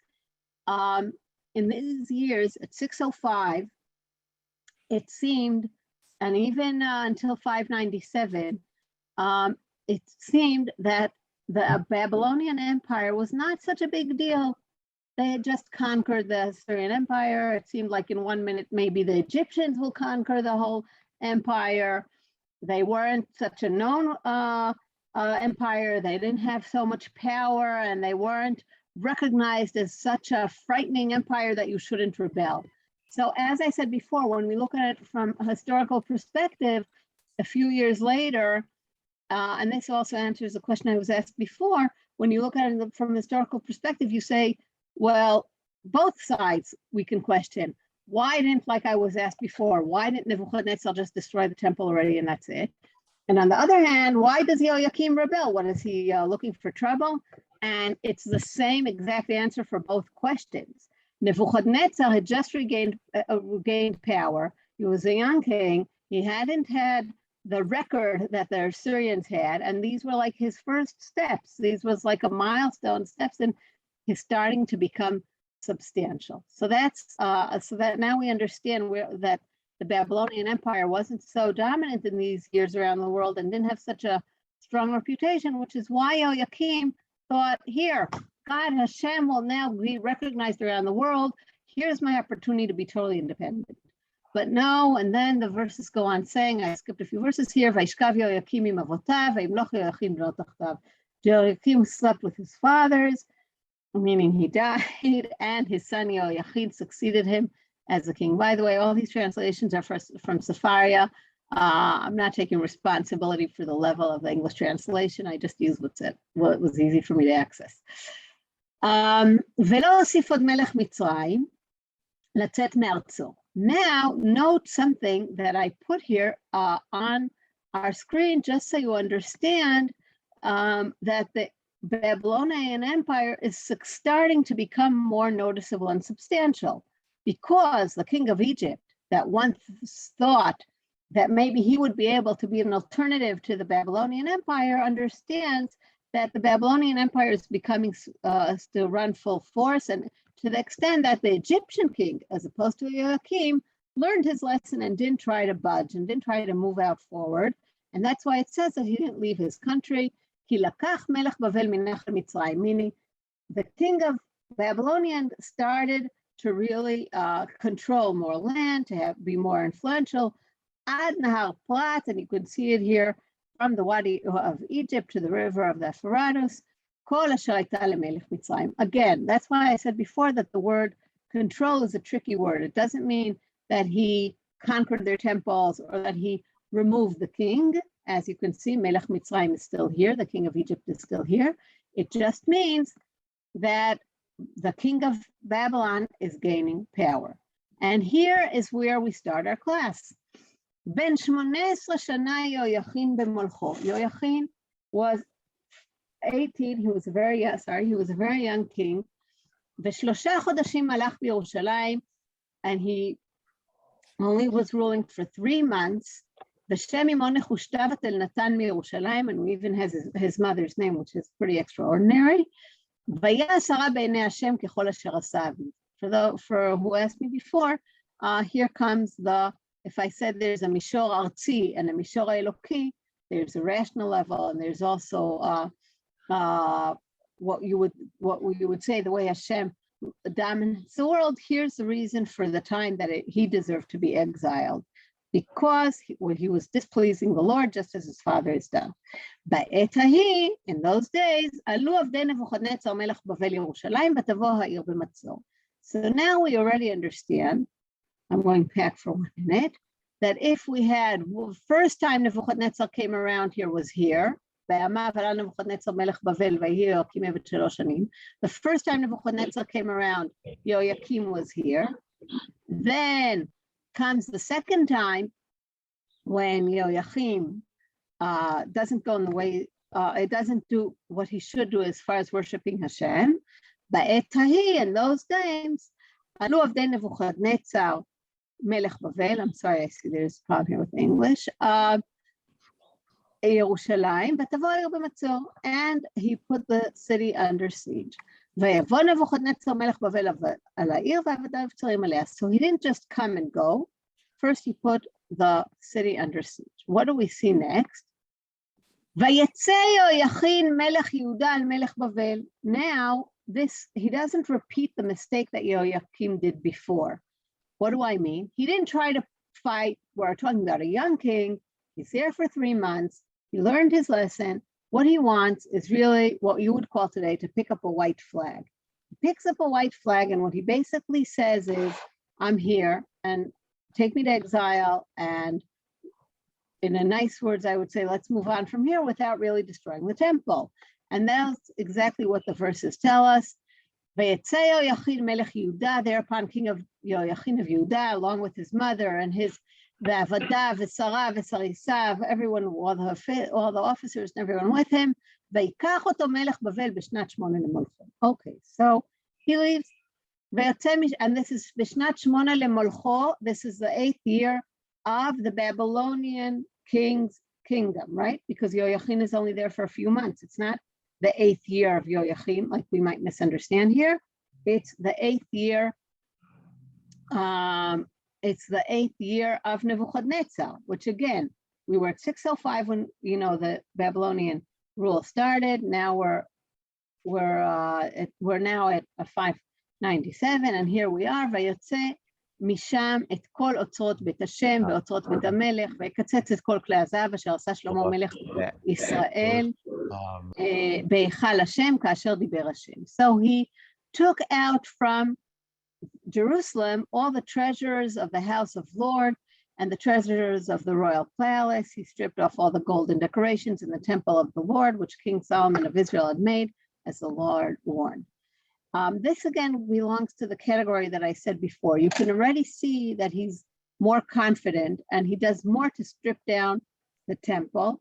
in these years at 605, it seemed, and even until 597, it seemed that the Babylonian Empire was not such a big deal. They had just conquered the Assyrian Empire. It seemed like in 1 minute, maybe the Egyptians will conquer the whole empire. They weren't such a known empire. They didn't have so much power, and they weren't recognized as such a frightening empire that you shouldn't rebel. So as I said before, when we look at it from a historical perspective, a few years later, and this also answers the question I was asked before, when you look at it from a historical perspective, you say, well, both sides we can question. Why didn't, like I was asked before, why didn't Nebuchadnezzar just destroy the temple already and that's it? And on the other hand, why does Yoyakim rebel? What, is he looking for trouble? And it's the same exact answer for both questions. Nebuchadnezzar had just regained power. He was a young king. He hadn't had the record that the Assyrians had, and these were like his first steps. These was like a milestone steps, and he's starting to become substantial. So that's so that now we understand that the Babylonian Empire wasn't so dominant in these years around the world and didn't have such a strong reputation, which is why Yoyakim thought, here, God Hashem will now be recognized around the world. Here's my opportunity to be totally independent. But no, and then the verses go on saying, I skipped a few verses here, Vayishkav Yoyakim im avotav, vayimloch Yoyachim bno tachtav. Joachim slept with his fathers, meaning he died, and his son Yoachid succeeded him as the king. By the way, all these translations are from Sepharia. I'm not taking responsibility for the level of the English translation. I just used what was easy for me to access. ולא הוסיף עוד מלך מצרים לצאת מארצו. Now, note something that I put here on our screen, just so you understand that the Babylonian Empire is starting to become more noticeable and substantial, because the king of Egypt, that once thought that maybe he would be able to be an alternative to the Babylonian Empire, understands that the Babylonian Empire is becoming to run full force, and to the extent that the Egyptian king, as opposed to Joachim, learned his lesson and didn't try to budge and didn't try to move out forward. And that's why it says that he didn't leave his country. כי לקח מלך בבל מנחל מצרים, meaning the king of Babylonian started to really control more land, to be more influential. Ad Nahar Prat, and you can see it here from the Wadi of Egypt to the river of the Euphrates. Kol asher hayta lemelech Mitzrayim. Again, that's why I said before that the word control is a tricky word. It doesn't mean that he conquered their temples or that he removed the king. As you can see, Melech Mitzrayim is still here. The king of Egypt is still here. It just means that the king of Babylon is gaining power. And here is where we start our class. Ben 18 shana Yoachin b'molcho. Yoachin was 18. He was a very young king. ושלושה חודשים מלך בירושלים, and he only was ruling for 3 months. ושם אמו נחושתה בת אלנתן מירושלים, and we even has his mother's name, which is pretty extraordinary. והיה שרה בעיני השם ככל אשר עשה אביו. For who asked me before, here comes if I said there's a מישור ארצי and a מישור האלוקי, there's a rational level, and there's also what you would say the way Hashem dominates the world. Here's the reason for the time that he deserved to be exiled, because he was displeasing the Lord, just as his father has done. בעת ההיא, in those days, עלו עבדי נבוכדנצר מלך בבל ירושלים, ותבוא העיר במצור. So now we already understand, I'm going back for 1 minute, that if we had, first time Nebuchadnezzar came around here was here, the first time Nebuchadnezzar came around, Joachim was here. Then comes the second time when Joachim doesn't go in the way, it doesn't do what he should do as far as worshiping Hashem. בעת ההיא, in those days, עלו עבדי נבוכדנצר מלך בבל, I'm sorry, I see there's a problem here with English, ירושלים, ותבוא העיר במצור, and he put the city under siege. ויבוא נבוכדנצר מלך בבל על העיר, ועבדיו צרים עליה. So he didn't just come and go. First he put the city under siege. What do we see next? ויצא יהויכין מלך יהודה על מלך בבל. Now, he doesn't repeat the mistake that Joachim did before. What do I mean? He didn't try to fight. We're talking about a young king. He's there for 3 months. He learned his lesson. What he wants is really what you would call today to pick up a white flag. He picks up a white flag, and what he basically says is, I'm here, and take me to exile, and in a nice words, I would say, let's move on from here without really destroying the temple. And that's exactly what the verses tell us. ויצא יהויכין מלך יהודה, thereupon king of Joachim of Yehuda, along with his mother and his ועבדיו ושריו וסריסיו, everyone, all the officers and everyone with him, ויקח אותו מלך בבל בשנת 8 למולכו. Okay, so he leaves, and this is בשנת 8 למולכו, this is the 8th year of the Babylonian king's kingdom, right? Because Joachim is only there for a few months. It's not the 8th year of Joachim, like we might misunderstand here. It's the 8th year. It's the 8th year of Nebuchadnezzar, which again, we were at 605 when the Babylonian rule started. Now we're now at 597, and here we are. ויוצא משם את כל אוצרות בית השם ואוצרות בית המלך, ויקצץ את כל כלי הזהב אשר עשה שלמה מלך ישראל. בהיכל השם כאשר דיבר השם. So he took out from Jerusalem all the treasures of the house of Lord and the treasures of the royal palace. He stripped off all the golden decorations in the temple of the Lord, which King Solomon of Israel had made, as the Lord warned. This again belongs to the category that I said before. You can already see that he's more confident and he does more to strip down the temple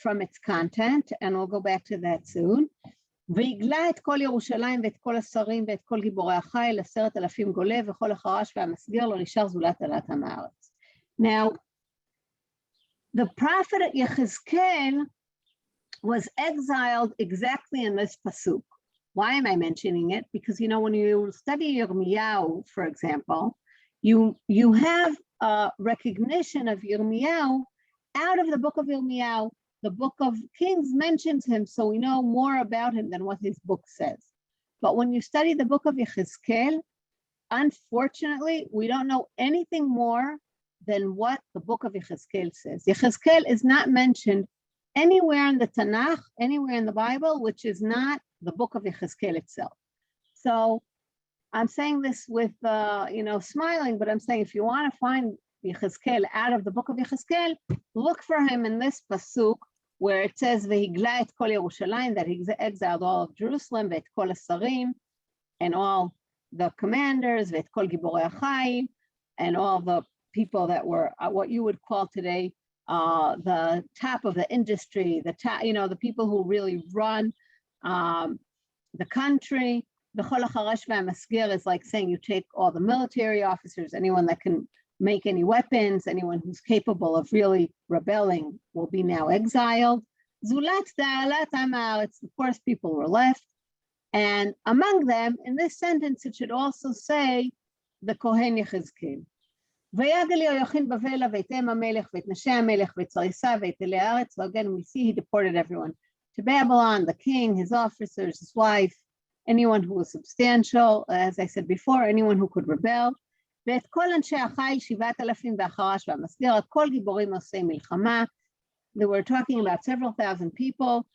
from its content, and we'll go back to that soon. ויגלה את כל ירושלים ואת כל השרים ואת כל גיבורי החיל, 10,000 גולה וכל החרש והמסגר לא נשאר זולת עלת עם הארץ. Now, the prophet Yechezkel was exiled exactly in this pasuk. Why am I mentioning it? Because, you know, when you study Yirmiyahu, for example, you have a recognition of Yirmiyahu out of the book of Yirmiyahu. The book of Kings mentions him, so we know more about him than what his book says. But when you study the book of Yechezkel, unfortunately, we don't know anything more than what the book of Yechezkel says. Yechezkel is not mentioned anywhere in the Tanakh, anywhere in the Bible, which is not the book of Yechezkel itself. So I'm saying this with, smiling, but I'm saying if you want to find Yechezkel out of the book of Yechezkel, look for him in this pasuk where it says, "Vehigla et kol Yerushalayim," that he exiled all of Jerusalem, ve'et kol hasarim, and all the commanders, ve'et kol giborei hachayim, and all the people that were what you would call today the top of the industry, the people who really run the country. The V'chol hacharash ve'hamasger is like saying you take all the military officers, anyone that can make any weapons, anyone who's capable of really rebelling will be now exiled. Zulat da'alat am haaretz, the poorest people were left. And among them, in this sentence, it should also say the Kohen Yechezkel. ויגל יהויכין בבל ואת אם המלך ואת נשי המלך ואת צריסה ואת אלי הארץ. So again, we see he deported everyone to Babylon, the king, his officers, his wife, anyone who was substantial, as I said before, anyone who could rebel. ואת כל אנשי החיל 7,000 והחרש והמסגר, כל גיבורים עושי מלחמה. They were talking about several thousand people,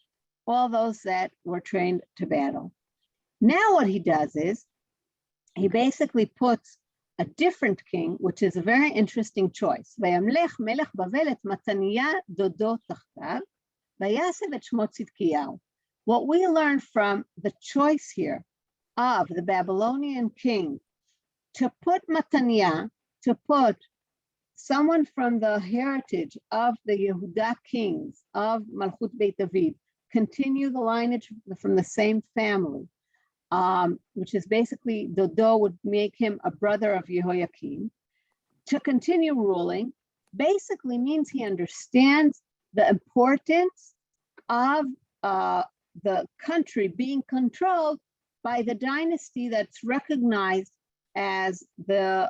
all those that were trained to battle. Now what he does is, he basically puts a different king, which is a very interesting choice. וימלך מלך בבל את מתניה דודו תחתיו, ויסב את שמו צדקיהו. What we learn from the choice here of the Babylonian king to put Mataniah, to put someone from the heritage of the Yehuda kings of Malchut Beit David, continue the lineage from the same family, which is basically Dodo would make him a brother of Yehoiakim, to continue ruling, basically means he understands the importance of the country being controlled by the dynasty that's recognized as the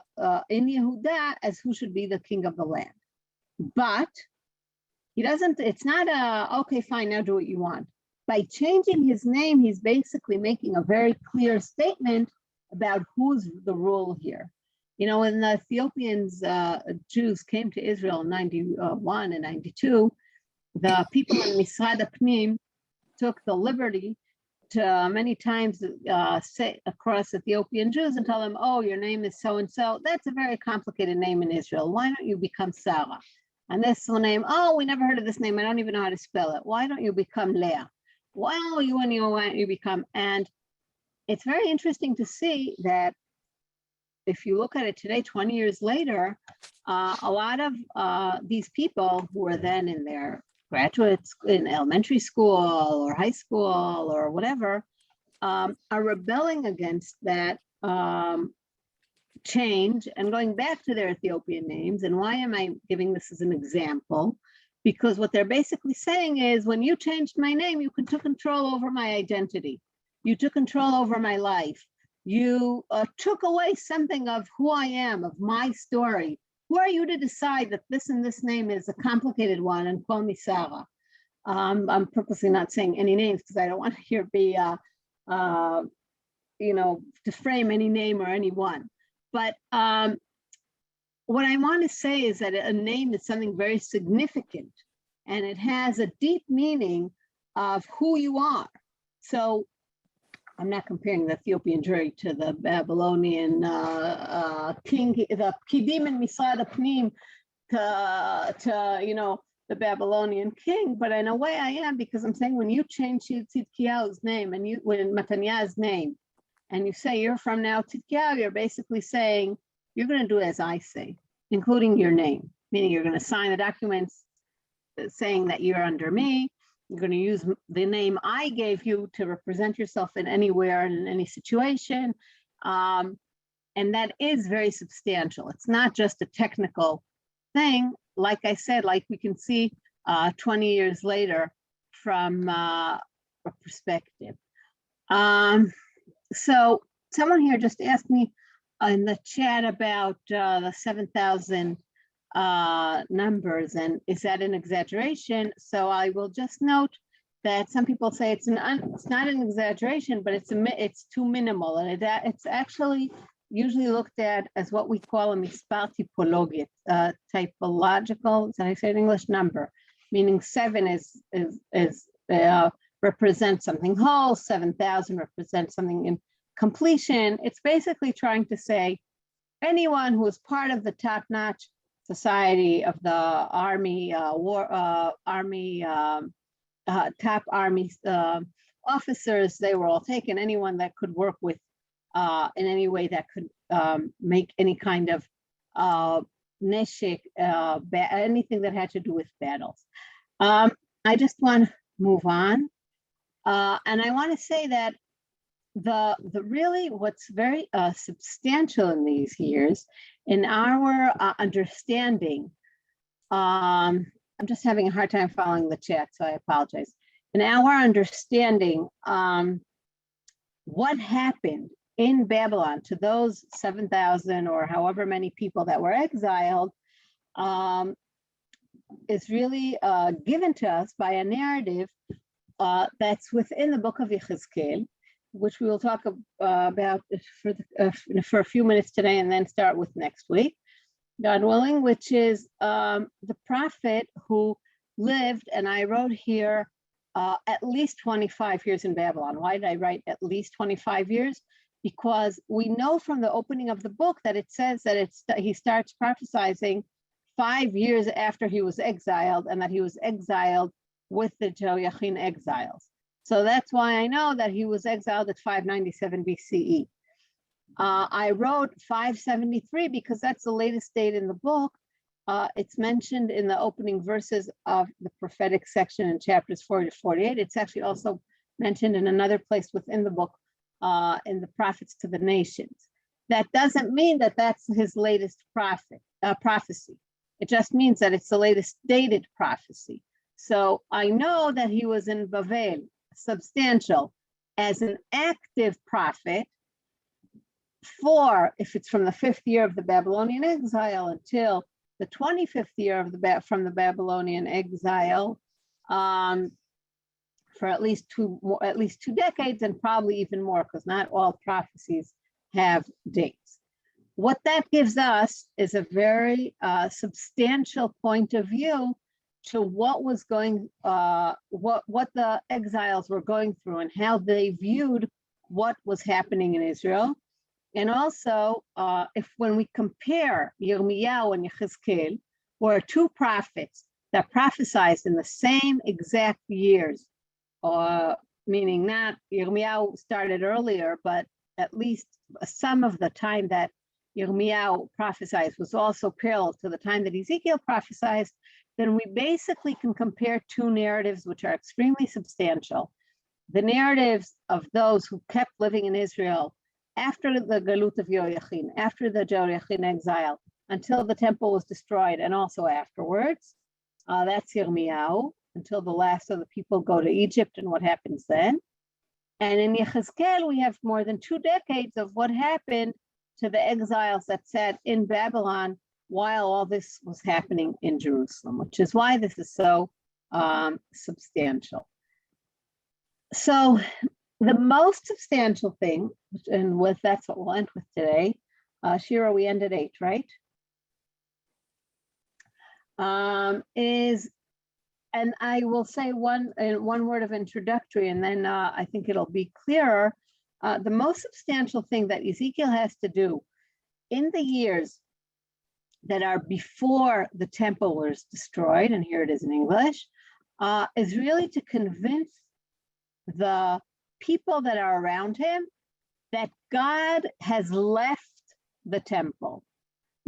in Yehuda as who should be the king of the land. But he doesn't, it's not okay, fine, now do what you want. By changing his name, he's basically making a very clear statement about who's the rule here. You know, when the Ethiopians, Jews came to Israel in 91 and 92, the people in Misrad HaPnim took the liberty to many times say across Ethiopian Jews and tell them, oh, your name is so-and-so. That's a very complicated name in Israel. Why don't you become Sarah? And this name, oh, we never heard of this name. I don't even know how to spell it. Why don't you become Leah? Well, why don't you become, and it's very interesting to see that if you look at it today, 20 years later, a lot of these people who were then in their graduates in elementary school or high school or whatever, are rebelling against that change and going back to their Ethiopian names. And why am I giving this as an example? Because what they're basically saying is, when you changed my name, you took control over my identity. You took control over my life. You took away something of who I am, of my story. Who are you to decide that this and this name is a complicated one and call me Sarah? I'm purposely not saying any names because I don't want to hear to frame any name or anyone. But what I want to say is that a name is something very significant, and it has a deep meaning of who you are. So I'm not comparing the Ethiopian jury to the Babylonian king, the Kidim and Misad Apnim to the Babylonian king, but in a way I am, because I'm saying when you change Tzidkiyahu's name and when Matanya's name, and you say you're from now Tzidkiyahu, you're basically saying you're going to do as I say, including your name, meaning you're going to sign the documents saying that you're under me. You're going to use the name I gave you to represent yourself in anywhere and in any situation. And that is very substantial. It's not just a technical thing. Like I said, like we can see 20 years later from a perspective. So someone here just asked me in the chat about the 7,000 numbers, and is that an exaggeration? So I will just note that some people say it's not an exaggeration, but it's too minimal, and it's actually usually looked at as what we call a mispar typologic, typological, did I say in English, number, meaning 7 represents something whole, 7,000 represents something in completion. It's basically trying to say anyone who is part of the top-notch society of the army, top army officers, they were all taken. Anyone that could work with in any way that could make any kind of neshek, anything that had to do with battles. I just want to move on, and I want to say that the really what's very substantial in these years, in our understanding, I'm just having a hard time following the chat, so I apologize. In our understanding, what happened in Babylon to those 7,000 or however many people that were exiled is really given to us by a narrative that's within the book of Ezekiel, which we will talk about for a few minutes today and then start with next week, God willing, which is the prophet who lived, and I wrote here, at least 25 years in Babylon. Why did I write at least 25 years? Because we know from the opening of the book that it says that he starts prophesying 5 years after he was exiled, and that he was exiled with the Jehoiachin exiles. So that's why I know that he was exiled at 597 BCE. I wrote 573 because that's the latest date in the book. It's mentioned in the opening verses of the prophetic section in chapters 40 to 48. It's actually also mentioned in another place within the book, in the prophets to the nations. That doesn't mean that that's his latest prophecy. It just means that it's the latest dated prophecy. So I know that he was in Bavel, substantial, as an active prophet if it's from the 5th year of the Babylonian exile until the 25th year of from the Babylonian exile, for at least two decades, and probably even more, because not all prophecies have dates. What that gives us is a very substantial point of view to what was going, what the exiles were going through and how they viewed what was happening in Israel. And also, when we compare Yirmiyahu and Yechezkel, who are two prophets that prophesied in the same exact years, meaning not Yirmiyahu started earlier, but at least some of the time that Yirmiyahu prophesied was also parallel to the time that Ezekiel prophesied, then we basically can compare two narratives which are extremely substantial. The narratives of those who kept living in Israel after the Galut of Jehoiachin, after the Jehoiachin exile, until the temple was destroyed, and also afterwards. That's Yirmiyahu, until the last of the people go to Egypt and what happens then. And in Yechezkel, we have more than 2 decades of what happened to the exiles that sat in Babylon while all this was happening in Jerusalem, which is why this is so substantial. So the most substantial thing, and that's what we'll end with today, Shira, we end at 8, right? Is and I will say one word of introductory, and then I think it'll be clearer. The most substantial thing that Ezekiel has to do in the years that are before the temple was destroyed, and here it is in English, is really to convince the people that are around him that God has left the temple.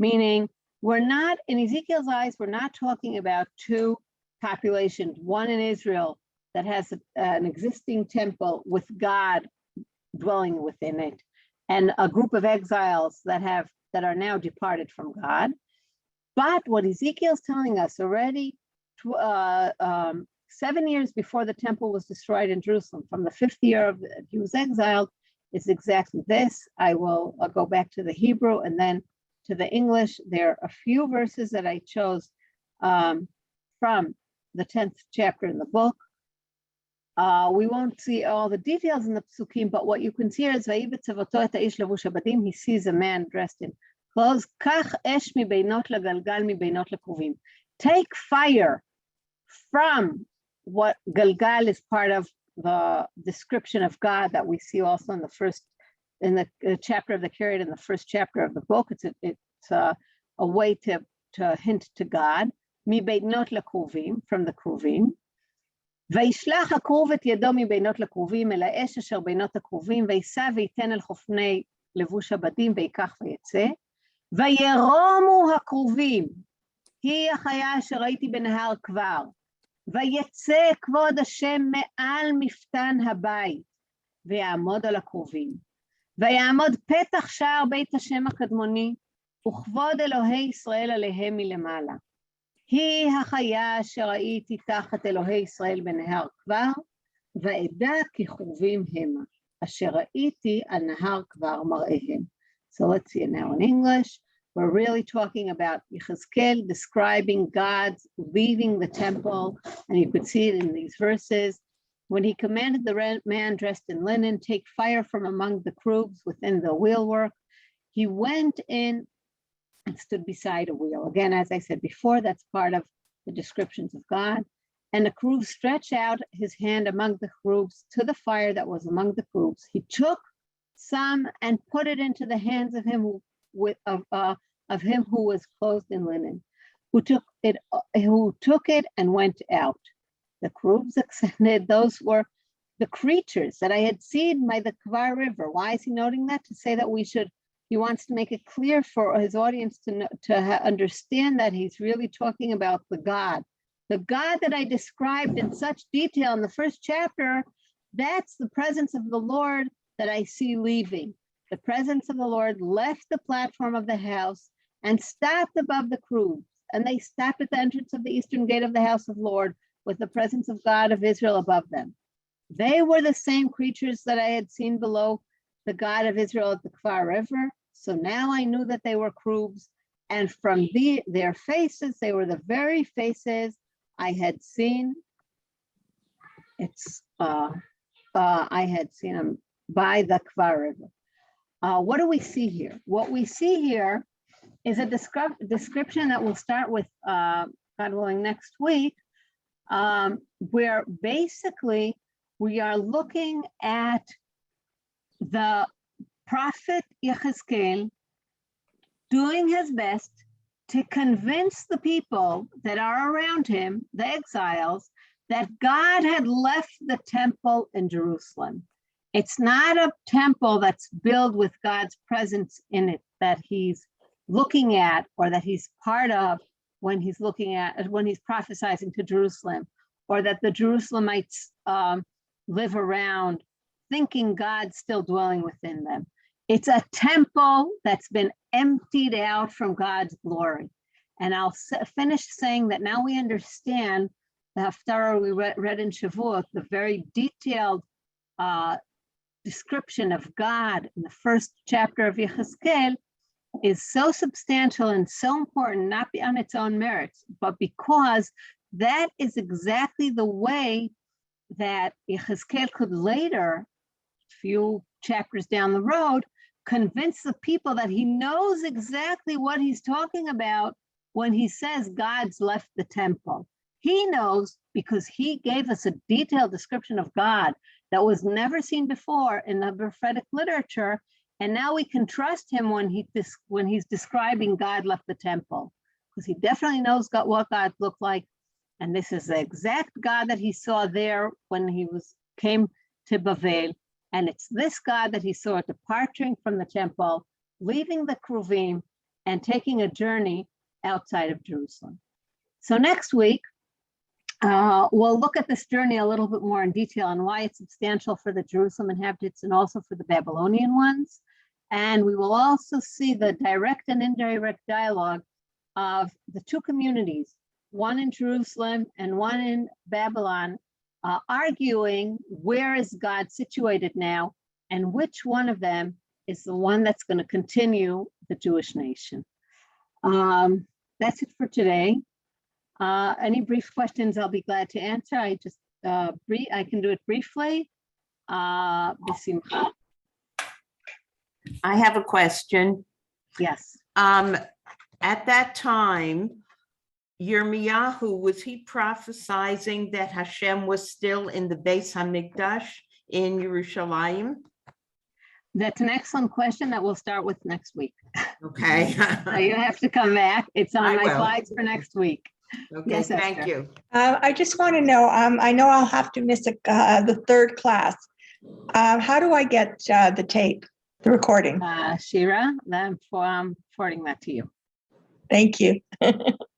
Meaning, we're not, in Ezekiel's eyes, we're not talking about two populations, one in Israel that has an existing temple with God dwelling within it, and a group of exiles that are now departed from God. But what Ezekiel's telling us already 7 years before the temple was destroyed in Jerusalem, from the 5th year of he was exiled, is exactly this. I'll go back to the Hebrew and then to the English. There are a few verses that I chose from the 10th chapter in the book. We won't see all the details in the psukim, but what you can see here is he sees a man dressed in clothes. Take fire from what Galgal is part of the description of God that we see also in the chapter of the Chariot in the first chapter of the book. It's a way to hint to God. Mi beinot lekuvim, from the kruvim. וישלח הכרוב את ידו מבינות לכרובים אל האש אשר בינות הכרובים וישא וייתן אל חופני לבוש הבדים ויקח ויצא וירומו הכרובים היא החיה אשר ראיתי בנהר כבר ויצא כבוד השם מעל מפתן הבית ויעמוד על הכרובים ויעמוד פתח שער בית השם הקדמוני וכבוד אלוהי ישראל עליהם מלמעלה היא החיה אשר ראיתי תחת אלוהי ישראל בנהר כבר, ואדע כי חורבים המה, אשר ראיתי על נהר כבר מראיהם. So let's see it now in English. We're really talking about Ezekiel describing God's leaving the temple, and you could see it in these verses. When he commanded the man dressed in linen, take fire from among the cribs within the wheelwork, he went in and stood beside a wheel. Again, as I said before, that's part of the descriptions of God. And the crib stretched out his hand among the cribs to the fire that was among the cribs. He took some and put it into the hands of him who was clothed in linen, who took it and went out. The cribs accepted. Those were the creatures that I had seen by the Kvar River. Why is he noting that? To say that he wants to make it clear for his audience to understand that he's really talking about the God that I described in such detail in the first chapter. That's the presence of the Lord that I see leaving. The presence of the Lord left the platform of the house and stopped above the cribs, and they stopped at the entrance of the eastern gate of the house of Lord with the presence of God of Israel above them. They were the same creatures that I had seen below the God of Israel at the Kvar River. So now I knew that they were cribs, and from their faces, they were the very faces I had seen. I had seen them by the Kvar River. What do we see here? What we see here is a description that we'll start with, God willing, next week, where basically we are looking at the prophet Ezekiel doing his best to convince the people that are around him, the exiles, that God had left the temple in Jerusalem. It's not a temple that's built with God's presence in it that he's looking at or that he's part of when he's prophesying to Jerusalem, or that the Jerusalemites live around thinking God's still dwelling within them. It's a temple that's been emptied out from God's glory. And I'll finish saying that now we understand the Haftarah we read in Shavuot, the very detailed description of God in the first chapter of Ezekiel is so substantial and so important, not on its own merits, but because that is exactly the way that Ezekiel could later, a few chapters down the road, convince the people that he knows exactly what he's talking about when he says God's left the temple. He knows because he gave us a detailed description of God that was never seen before in the prophetic literature. And now we can trust him when he's describing God left the temple, because he definitely knows what God looked like. And this is the exact God that he saw there when he came to Babel. And it's this God that he saw departing from the temple, leaving the Kruvim, and taking a journey outside of Jerusalem. So next week, we'll look at this journey a little bit more in detail and why it's substantial for the Jerusalem inhabitants and also for the Babylonian ones. And we will also see the direct and indirect dialogue of the two communities, one in Jerusalem and one in Babylon, arguing where is God situated now and which one of them is the one that's going to continue the Jewish nation. That's it for today. Any brief questions, I'll be glad to answer. I can do it briefly. Besimcha. I have a question. Yes. At that time, Yirmiyahu, was he prophesizing that Hashem was still in the Beis Hamikdash in Yerushalayim? That's an excellent question that we'll start with next week. Okay. So you have to come back. It's on I my will. slides for next week. Okay, Yes, thank Esther. you. I just want to know, I know I'll have to miss the third class. How do I get the tape, the recording? Shira, I'm forwarding that to you. Thank you.